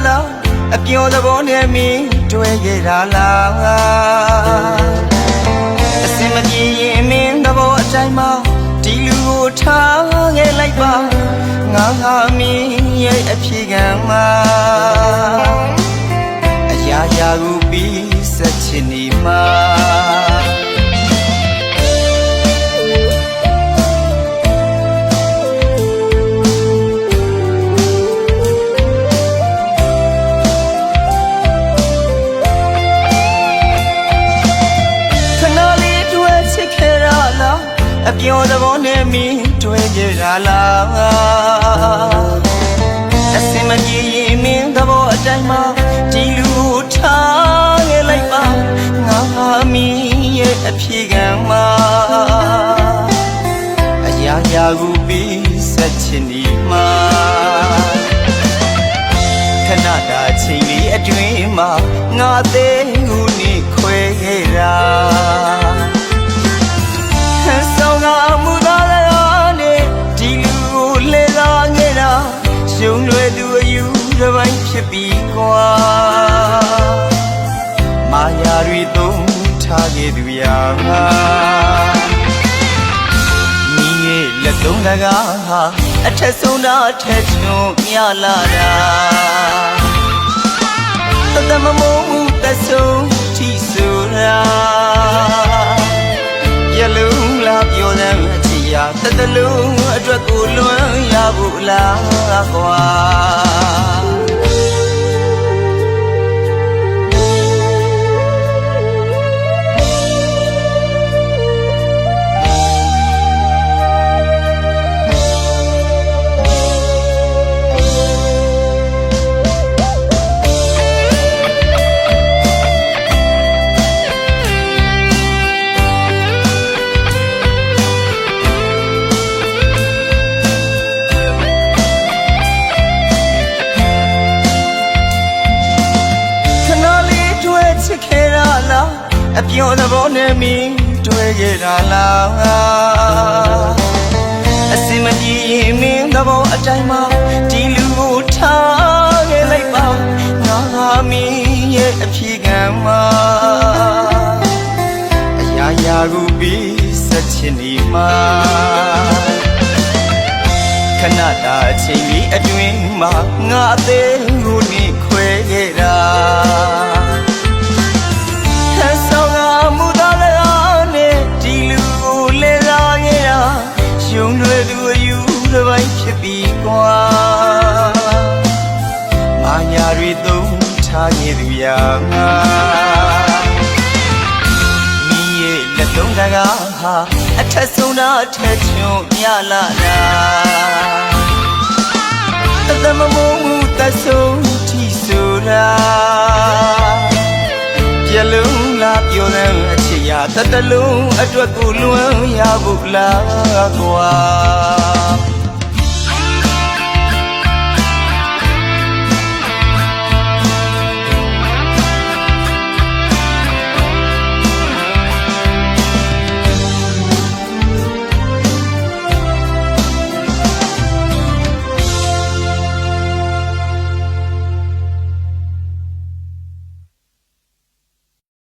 လားအပြောသဘောနဲ့မင်းတွေ့ခဲ့တာလားအစင်မပြေရင်မင်းသဘောအတိုင်းမှာဒီလူကိုထားခဲ့လိုက်ပါငါဟာမင်းရဲ့အဖြေခံမှာအရာရာကိုပြီးဆက်ချင်နေမှာအပြောသဘောနဲ့မင်းတွေ့ကြတာလားအစင်မပြေရင်မင်းသဘောအတိုင်းမှာဒီလူကိုထားခဲ့လိုက်ပါငါဟာမင်းရဲ့အဖြေခံမှာအရာရာကိုပြီးဆက်ချင်ဒီမှာခဏတာချိန်လေးအတွင်းမှာငါသေးကိုနေခွဲခဲ့တာဆောင်ကမူသားလည်းနဲ့ဒီလူကိုလဲလာခဲ့တာရှုံးလွယ်သူအယူတစ်ပိုင်းဖြစ်ပြီးကွာမာယာတွေသုံးထားခဲ့သူရာမိရဲ့လက်သုံးတကားဟာအထက်ဆုံးတာအထက်ချွန်မြလာတာတသမမိုးမှုတဆုံးထိဆိုတာရလုံးလားပြောတဲ့အချစ်ရာတတလုံးအတွက်ကိုလွမ်းရဖို့လားကွာအပြောသဘောနဲ့မင်းတွေ့ခဲ့တာလားအစင်မပြေရင်မင်းသဘောအတိုင်းမှာဒီလူကိုထားခဲ့လိုက်ပါငါဟာမင်းရဲ့အဖြေခံမှာအရာရာကိုပြီးဆက်ချင်ဒီမှာခဏတာအချိန်လေးအတွင်းမှာငါအသေးကိုနေခွဲခဲ့တာရှုံးလွယ်သူအယူတစ်ပိုင်းဖြစ်ပြီးကွာမာညာတွေသုံးထားခဲ့သူရာငါမိရဲ့လက်လုံးတကားဟာအထက်ဆုံးတာအထက်ချွန်မြလာတာတသမမိုးမှုတဆုံးထိဆိုတာပြလုံးလားပြောတဲ့အချစ်ရာတတလုံးအတွက်ကိုလွမ်းရဖို့လားကွာ